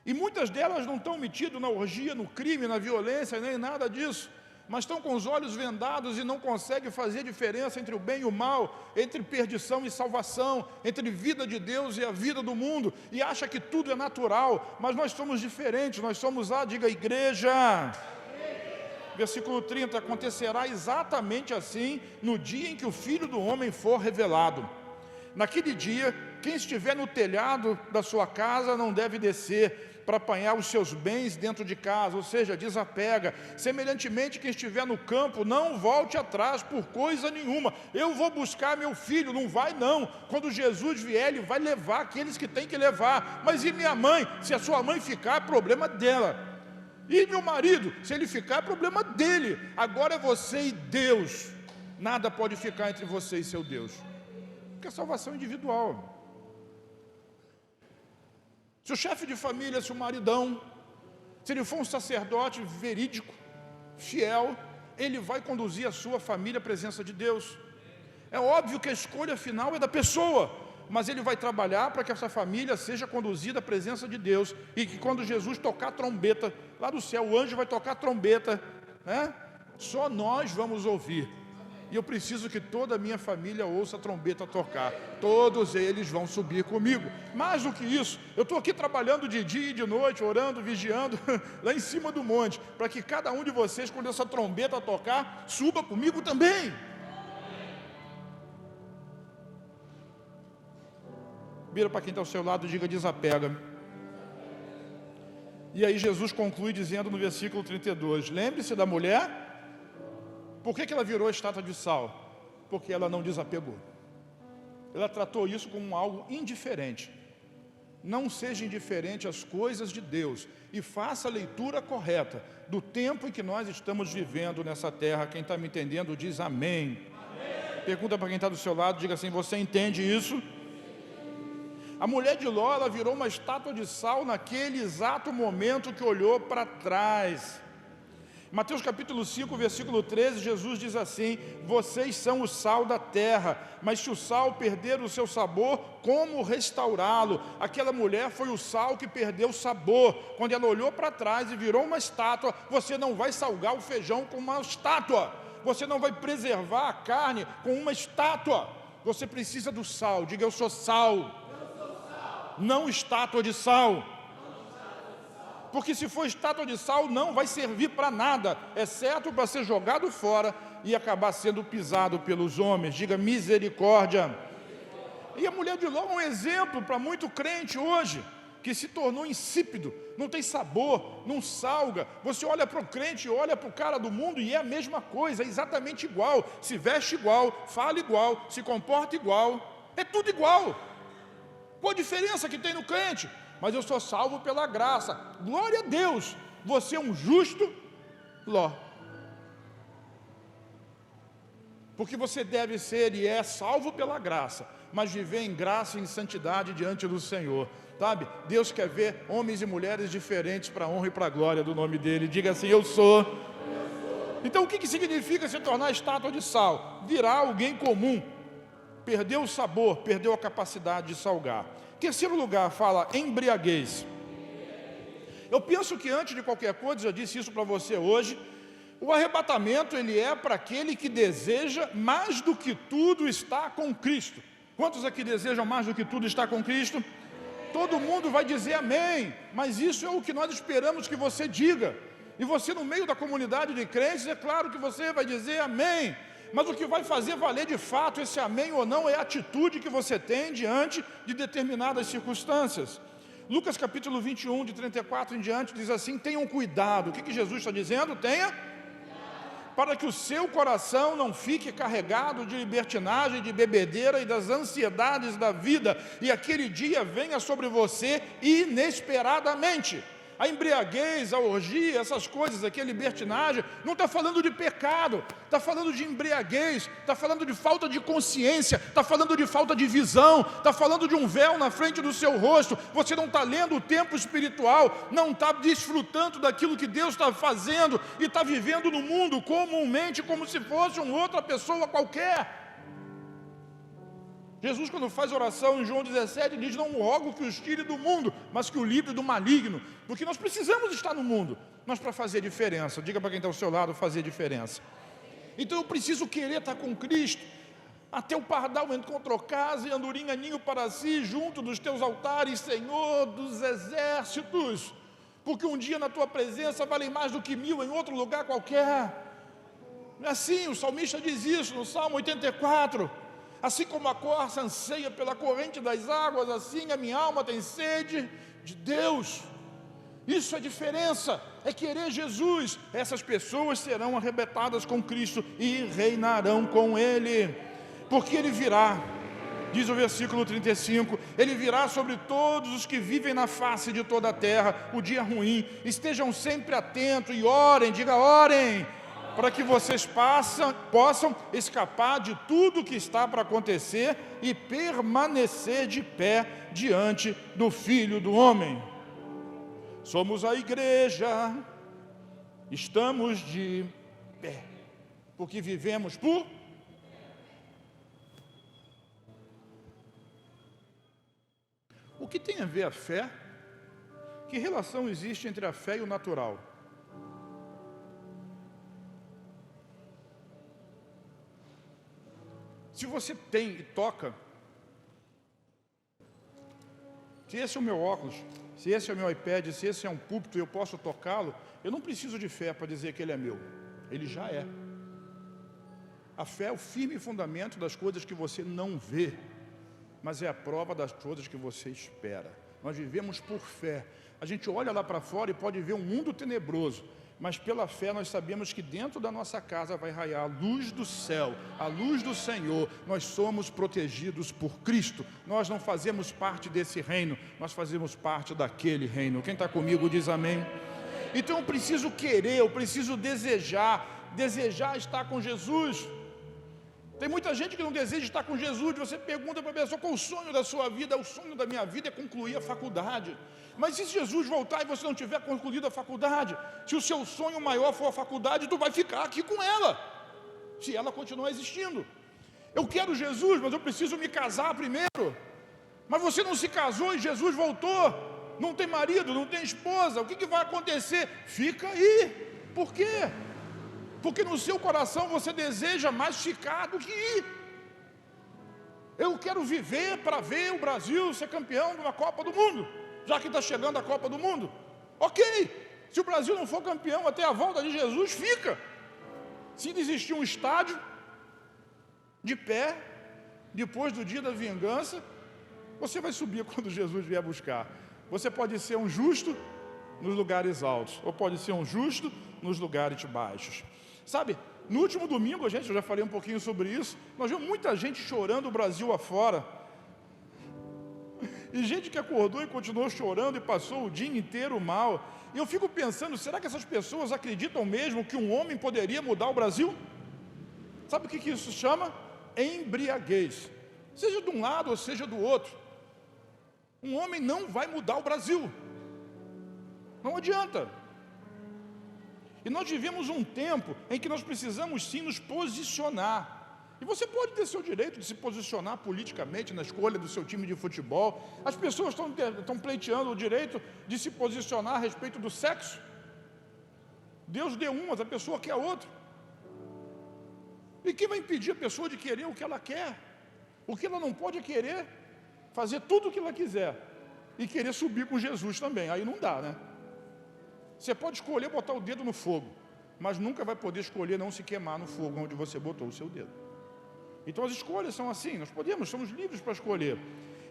E muitas delas não estão metidas na orgia, no crime, na violência, nem nada disso, mas estão com os olhos vendados e não conseguem fazer diferença entre o bem e o mal, entre perdição e salvação, entre vida de Deus e a vida do mundo, e acha que tudo é natural, mas nós somos diferentes, nós somos diga igreja. Versículo 30, acontecerá exatamente assim no dia em que o Filho do Homem for revelado. Naquele dia, quem estiver no telhado da sua casa não deve descer para apanhar os seus bens dentro de casa, ou seja, desapega. Semelhantemente, quem estiver no campo, não volte atrás por coisa nenhuma. Eu vou buscar meu filho, não vai não. Quando Jesus vier, ele vai levar aqueles que tem que levar. Mas e minha mãe? Se a sua mãe ficar, é problema dela. E meu marido? Se ele ficar, é problema dele. Agora é você e Deus. Nada pode ficar entre você e seu Deus, porque é salvação individual. Se o chefe de família, se o maridão, se ele for um sacerdote verídico, fiel, ele vai conduzir a sua família à presença de Deus. É óbvio que a escolha final é da pessoa, mas ele vai trabalhar para que essa família seja conduzida à presença de Deus, e que quando Jesus tocar a trombeta, lá do céu, o anjo vai tocar a trombeta, né? Só nós vamos ouvir. E eu preciso que toda a minha família ouça a trombeta tocar. Todos eles vão subir comigo. Mais do que isso, eu estou aqui trabalhando de dia e de noite, orando, vigiando, lá em cima do monte, para que cada um de vocês, quando essa trombeta tocar, suba comigo também. Vira para quem está ao seu lado e diga: desapega. E aí Jesus conclui dizendo no versículo 32, lembre-se da mulher. Por que ela virou estátua de sal? Porque ela não desapegou. Ela tratou isso como algo indiferente. Não seja indiferente às coisas de Deus e faça a leitura correta do tempo em que nós estamos vivendo nessa terra. Quem está me entendendo diz amém. Amém. Pergunta para quem está do seu lado, diga assim: você entende isso? A mulher de Ló, ela virou uma estátua de sal naquele exato momento que olhou para trás. Mateus capítulo 5, versículo 13, Jesus diz assim: vocês são o sal da terra, mas se o sal perder o seu sabor, como restaurá-lo? Aquela mulher foi o sal que perdeu o sabor. Quando ela olhou para trás e virou uma estátua, você não vai salgar o feijão com uma estátua, você não vai preservar a carne com uma estátua, você precisa do sal. Diga: eu sou sal, não estátua de sal. Porque se for estátua de sal, não vai servir para nada, exceto para ser jogado fora e acabar sendo pisado pelos homens. Diga: misericórdia. E a mulher de Ló é um exemplo para muito crente hoje, que se tornou insípido, não tem sabor, não salga. Você olha para o crente, olha para o cara do mundo e é a mesma coisa, é exatamente igual, se veste igual, fala igual, se comporta igual, é tudo igual. Qual a diferença que tem no crente? Mas eu sou salvo pela graça. Glória a Deus, você é um justo Ló. Porque você deve ser e é salvo pela graça, mas viver em graça e em santidade diante do Senhor, sabe? Deus quer ver homens e mulheres diferentes para a honra e para a glória do nome dEle. Diga assim: eu sou. Então o que significa se tornar estátua de sal? Virar alguém comum, perdeu o sabor, perdeu a capacidade de salgar. Terceiro lugar, fala embriaguez. Eu penso que antes de qualquer coisa, já disse isso para você hoje, o arrebatamento ele é para aquele que deseja mais do que tudo estar com Cristo. Quantos aqui desejam mais do que tudo estar com Cristo? Todo mundo vai dizer amém, mas isso é o que nós esperamos que você diga. E você, no meio da comunidade de crentes, é claro que você vai dizer amém. Mas o que vai fazer valer de fato esse amém ou não é a atitude que você tem diante de determinadas circunstâncias. Lucas capítulo 21, de 34 em diante, diz assim: tenham cuidado. O que Jesus está dizendo? Tenha para que o seu coração não fique carregado de libertinagem, de bebedeira e das ansiedades da vida, e aquele dia venha sobre você inesperadamente. A embriaguez, a orgia, essas coisas aqui, a libertinagem, não está falando de pecado, está falando de embriaguez, está falando de falta de consciência, está falando de falta de visão, está falando de um véu na frente do seu rosto. Você não está lendo o tempo espiritual, não está desfrutando daquilo que Deus está fazendo e está vivendo no mundo comumente, como se fosse uma outra pessoa qualquer. Jesus, quando faz oração em João 17, diz: não rogo que os tire do mundo, mas que o livre do maligno, porque nós precisamos estar no mundo, mas para fazer diferença. Diga para quem está ao seu lado: fazer diferença. Então eu preciso querer estar com Cristo, até o pardal encontrou casa e andorinha ninho para si, junto dos teus altares, Senhor dos exércitos, porque um dia na tua presença vale mais do que 1000 em outro lugar qualquer. Assim, o salmista diz isso no Salmo 84, assim como a corça anseia pela corrente das águas, assim a minha alma tem sede de Deus. Isso é diferença, é querer Jesus. Essas pessoas serão arrebatadas com Cristo e reinarão com Ele, porque Ele virá, diz o versículo 35, Ele virá sobre todos os que vivem na face de toda a terra. O dia ruim, estejam sempre atentos e orem, diga orem, para que vocês possam escapar de tudo que está para acontecer e permanecer de pé diante do Filho do Homem. Somos a igreja, estamos de pé, porque vivemos por... O que tem a ver a fé? Que relação existe entre a fé e o natural? Se você tem e toca, se esse é o meu óculos, se esse é o meu iPad, se esse é um púlpito e eu posso tocá-lo, eu não preciso de fé para dizer que ele é meu, ele já é. A fé é o firme fundamento das coisas que você não vê, mas é a prova das coisas que você espera. Nós vivemos por fé. A gente olha lá para fora e pode ver um mundo tenebroso, mas pela fé nós sabemos que dentro da nossa casa vai raiar a luz do céu, a luz do Senhor. Nós somos protegidos por Cristo, nós não fazemos parte desse reino, nós fazemos parte daquele reino. Quem está comigo diz amém. Então eu preciso querer, eu preciso desejar estar com Jesus. Tem muita gente que não deseja estar com Jesus. Você pergunta para a pessoa: qual o sonho da sua vida? O sonho da minha vida é concluir a faculdade. Mas se Jesus voltar e você não tiver concluído a faculdade, se o seu sonho maior for a faculdade, tu vai ficar aqui com ela, se ela continuar existindo. Eu quero Jesus, mas eu preciso me casar primeiro. Mas você não se casou e Jesus voltou, não tem marido, não tem esposa, o que vai acontecer? Fica aí. Por quê? Porque no seu coração você deseja mais ficar do que ir. Eu quero viver para ver o Brasil ser campeão de uma Copa do Mundo, já que está chegando a Copa do Mundo. Ok, se o Brasil não for campeão até a volta de Jesus, fica. Se existir um estádio de pé, depois do dia da vingança, você vai subir quando Jesus vier buscar. Você pode ser um justo nos lugares altos, ou pode ser um justo nos lugares baixos. Sabe, no último domingo, eu já falei um pouquinho sobre isso, nós vimos muita gente chorando o Brasil afora. E gente que acordou e continuou chorando e passou o dia inteiro mal. E eu fico pensando, será que essas pessoas acreditam mesmo que um homem poderia mudar o Brasil? Sabe o que isso chama? Embriaguez. Seja de um lado ou seja do outro. Um homem não vai mudar o Brasil. Não adianta. E nós vivemos um tempo em que nós precisamos sim nos posicionar. E você pode ter seu direito de se posicionar politicamente na escolha do seu time de futebol. As pessoas estão pleiteando o direito de se posicionar a respeito do sexo. Deus deu um, mas a pessoa quer outro. E quem vai impedir a pessoa de querer o que ela quer? O que ela não pode é querer fazer tudo o que ela quiser e querer subir com Jesus também. Aí não dá, né? Você pode escolher botar o dedo no fogo, mas nunca vai poder escolher não se queimar no fogo onde você botou o seu dedo. Então as escolhas são assim, somos livres para escolher.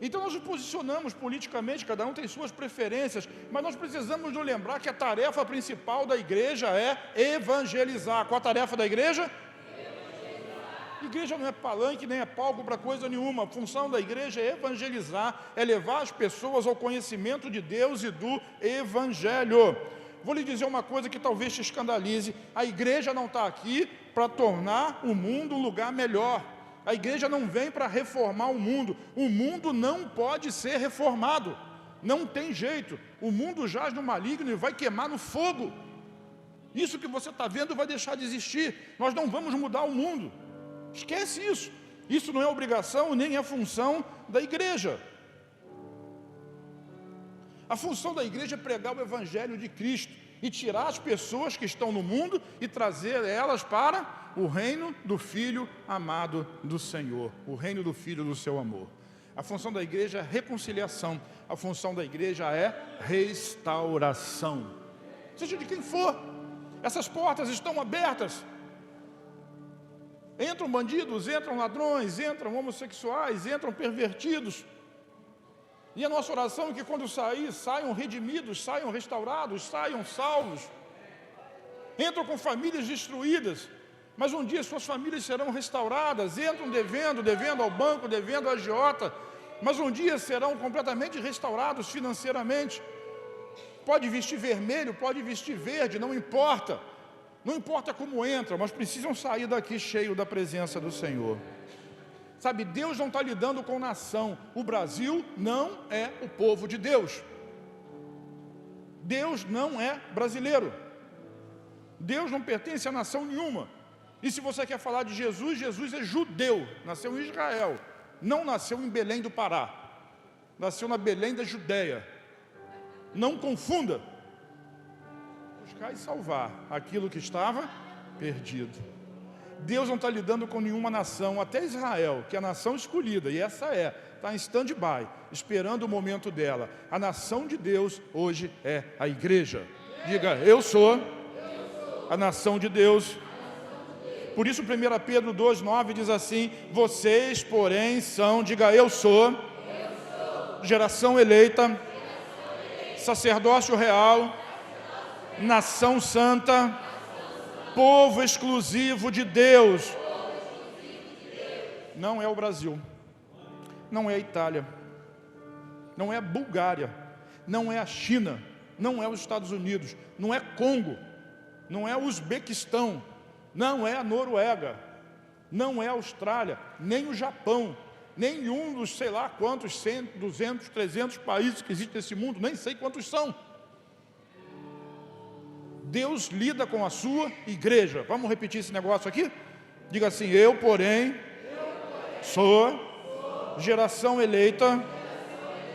Então nós nos posicionamos politicamente, cada um tem suas preferências, mas nós precisamos nos lembrar que a tarefa principal da igreja é evangelizar. Qual a tarefa da igreja? Igreja não é palanque, nem é palco para coisa nenhuma. A função da igreja é evangelizar, é levar as pessoas ao conhecimento de Deus e do Evangelho. Vou lhe dizer uma coisa que talvez te escandalize: a igreja não está aqui para tornar o mundo um lugar melhor. A igreja não vem para reformar o mundo não pode ser reformado, não tem jeito. O mundo jaz no maligno e vai queimar no fogo. Isso que você está vendo vai deixar de existir. Nós não vamos mudar o mundo, esquece isso. Isso não é obrigação nem é função da igreja. A função da igreja é pregar o Evangelho de Cristo e tirar as pessoas que estão no mundo e trazer elas para o reino do Filho amado do Senhor, o reino do Filho do seu amor. A função da igreja é reconciliação, a função da igreja é restauração. Seja de quem for, essas portas estão abertas. Entram bandidos, entram ladrões, entram homossexuais, entram pervertidos. E a nossa oração é que quando sair, saiam redimidos, saiam restaurados, saiam salvos. Entram com famílias destruídas, mas um dia suas famílias serão restauradas. Entram devendo ao banco, devendo à agiota, mas um dia serão completamente restaurados financeiramente. Pode vestir vermelho, pode vestir verde, não importa. Não importa como entram, mas precisam sair daqui cheio da presença do Senhor. Sabe, Deus não está lidando com nação. O Brasil não é o povo de Deus. Deus não é brasileiro. Deus não pertence a nação nenhuma. E se você quer falar de Jesus, Jesus é judeu, nasceu em Israel, não nasceu em Belém do Pará, nasceu na Belém da Judéia. Não confunda. Buscar e salvar aquilo que estava perdido. Deus não está lidando com nenhuma nação, até Israel, que é a nação escolhida, e essa está em stand-by, esperando o momento dela. A nação de Deus hoje é a igreja. Diga, eu sou a nação de Deus. Por isso 1 Pedro 2,9 diz assim: vocês, porém, são, diga, eu sou, geração eleita, sacerdócio real, nação santa, povo exclusivo de Deus. Não é o Brasil, não é a Itália, não é a Bulgária, não é a China, não é os Estados Unidos, não é Congo, não é o Uzbequistão, não é a Noruega, não é a Austrália, nem o Japão, nenhum dos sei lá quantos 100, 200, 300 países que existem nesse mundo, nem sei quantos são. Deus lida com a sua igreja. Vamos repetir esse negócio aqui? Diga assim: eu, porém, sou geração eleita,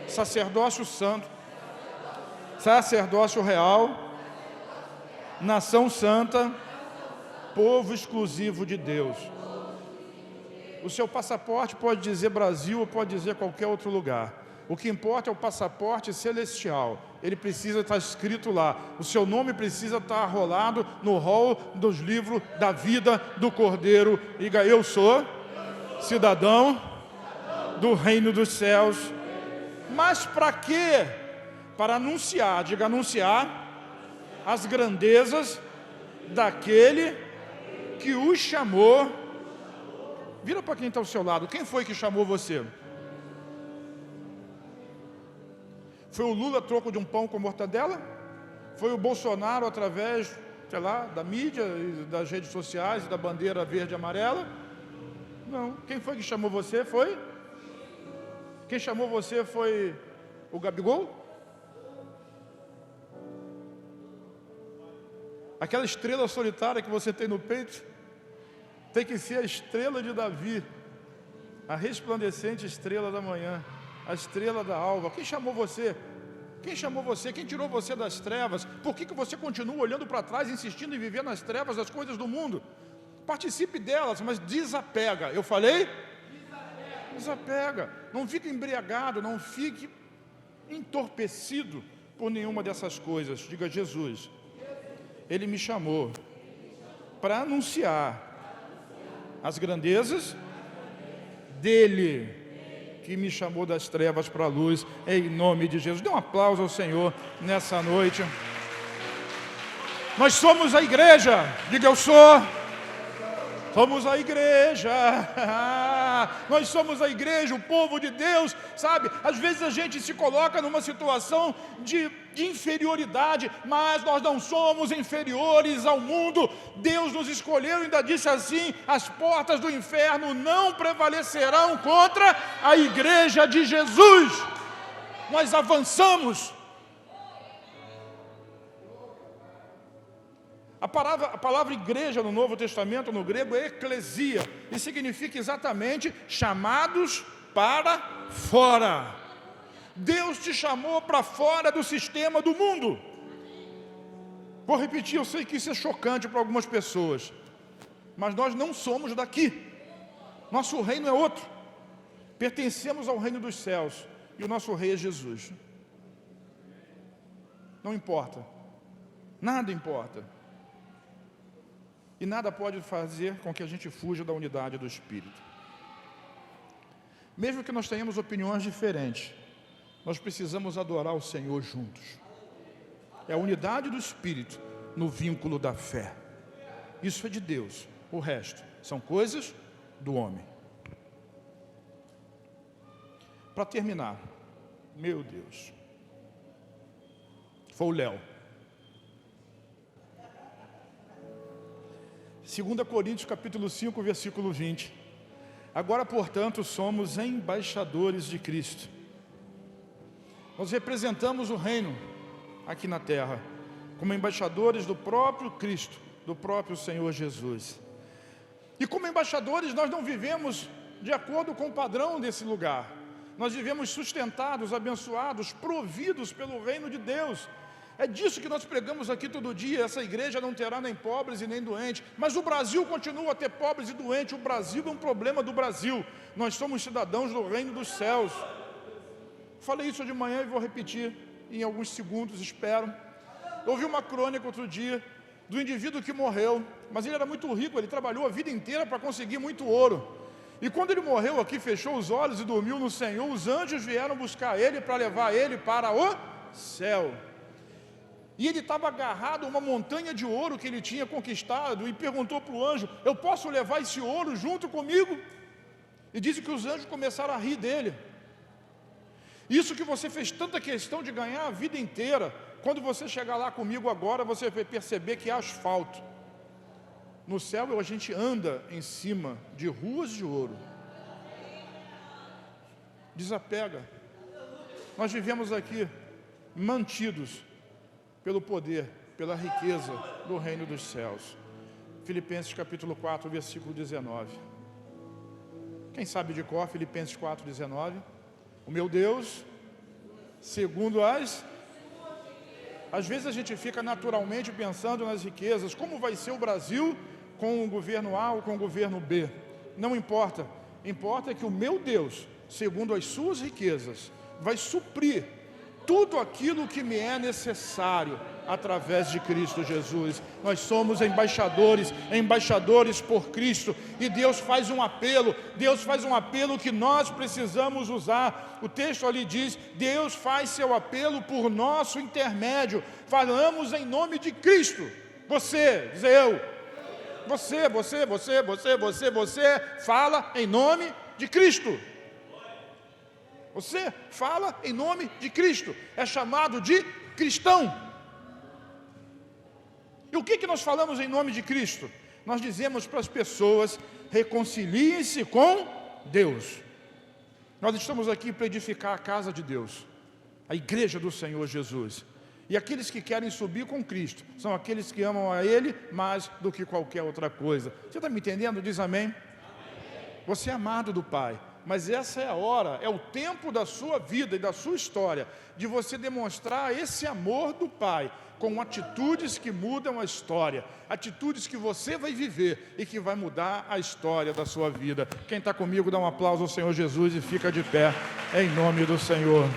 sacerdócio santo, sacerdócio real, nação santa, povo exclusivo de Deus. O seu passaporte pode dizer Brasil ou pode dizer qualquer outro lugar. O que importa é o passaporte celestial. Ele precisa estar escrito lá. O seu nome precisa estar arrolado no rol dos livros da vida do Cordeiro. Diga, eu sou cidadão do reino dos céus. Mas para quê? Para anunciar, diga, anunciar as grandezas daquele que os chamou. Vira para quem está ao seu lado. Quem foi que chamou você? Foi o Lula a troco de um pão com mortadela? Foi o Bolsonaro através, sei lá, da mídia, das redes sociais, da bandeira verde e amarela? Não. Quem foi que chamou você? Foi? Quem chamou você foi o Gabigol? Aquela estrela solitária que você tem no peito tem que ser a estrela de Davi, a resplandecente estrela da manhã, a estrela da alva. Quem chamou você? Quem chamou você? Quem tirou você das trevas? Por que você continua olhando para trás, insistindo em viver nas trevas das coisas do mundo? Participe delas, mas desapega. Eu falei? Desapega. Não fique embriagado, não fique entorpecido por nenhuma dessas coisas. Diga, Jesus, Ele me chamou para anunciar as grandezas dEle, que me chamou das trevas para a luz, em nome de Jesus. Dê um aplauso ao Senhor nessa noite. Nós somos a igreja. Diga, eu sou Somos a igreja, nós somos a igreja, o povo de Deus, sabe? Às vezes a gente se coloca numa situação de inferioridade, mas nós não somos inferiores ao mundo. Deus nos escolheu e ainda disse assim: as portas do inferno não prevalecerão contra a igreja de Jesus. Nós avançamos. A palavra igreja no Novo Testamento, no grego, é eclesia, e significa exatamente chamados para fora. Deus te chamou para fora do sistema do mundo. Vou repetir, eu sei que isso é chocante para algumas pessoas, mas nós não somos daqui. Nosso reino é outro. Pertencemos ao reino dos céus, e o nosso rei é Jesus. Não importa, nada importa. E nada pode fazer com que a gente fuja da unidade do Espírito. Mesmo que nós tenhamos opiniões diferentes, nós precisamos adorar o Senhor juntos. É a unidade do Espírito no vínculo da fé. Isso é de Deus. O resto são coisas do homem. Para terminar, meu Deus, foi o Léo. 2 Coríntios capítulo 5, versículo 20. Agora, portanto, somos embaixadores de Cristo. Nós representamos o reino aqui na terra, como embaixadores do próprio Cristo, do próprio Senhor Jesus. E como embaixadores, nós não vivemos de acordo com o padrão desse lugar. Nós vivemos sustentados, abençoados, providos pelo reino de Deus. É disso que nós pregamos aqui todo dia. Essa igreja não terá nem pobres e nem doentes, mas o Brasil continua a ter pobres e doentes. O Brasil é um problema do Brasil. Nós somos cidadãos do reino dos céus. Falei isso de manhã e vou repetir em alguns segundos, espero. Eu ouvi uma crônica outro dia do indivíduo que morreu, mas ele era muito rico, ele trabalhou a vida inteira para conseguir muito ouro. E quando ele morreu aqui, fechou os olhos e dormiu no Senhor, os anjos vieram buscar ele para levar ele para o céu. E ele estava agarrado a uma montanha de ouro que ele tinha conquistado e perguntou para o anjo: eu posso levar esse ouro junto comigo? E dizem que os anjos começaram a rir dele. Isso que você fez tanta questão de ganhar a vida inteira, quando você chegar lá comigo agora, você vai perceber que é asfalto. No céu a gente anda em cima de ruas de ouro. Desapega. Nós vivemos aqui mantidos pelo poder, pela riqueza do reino dos céus. Filipenses capítulo 4, versículo 19. Quem sabe de cor, Filipenses 4, 19. O meu Deus, segundo às vezes a gente fica naturalmente pensando nas riquezas, como vai ser o Brasil com o governo A ou com o governo B. Não importa, importa que o meu Deus, segundo as suas riquezas, vai suprir tudo aquilo que me é necessário através de Cristo Jesus. Nós somos embaixadores por Cristo, e Deus faz um apelo que nós precisamos usar. O texto ali diz: Deus faz seu apelo por nosso intermédio, falamos em nome de Cristo. Você, diz eu, você fala em nome de Cristo. Você fala em nome de Cristo, é chamado de cristão. E o que nós falamos em nome de Cristo? Nós dizemos para as pessoas: reconciliem-se com Deus. Nós estamos aqui para edificar a casa de Deus, a igreja do Senhor Jesus. E aqueles que querem subir com Cristo são aqueles que amam a Ele mais do que qualquer outra coisa. Você está me entendendo? Diz amém. Amém. Você é amado do Pai. Mas essa é a hora, é o tempo da sua vida e da sua história, de você demonstrar esse amor do Pai, com atitudes que mudam a história, atitudes que você vai viver e que vai mudar a história da sua vida. Quem está comigo, dá um aplauso ao Senhor Jesus e fica de pé, em nome do Senhor.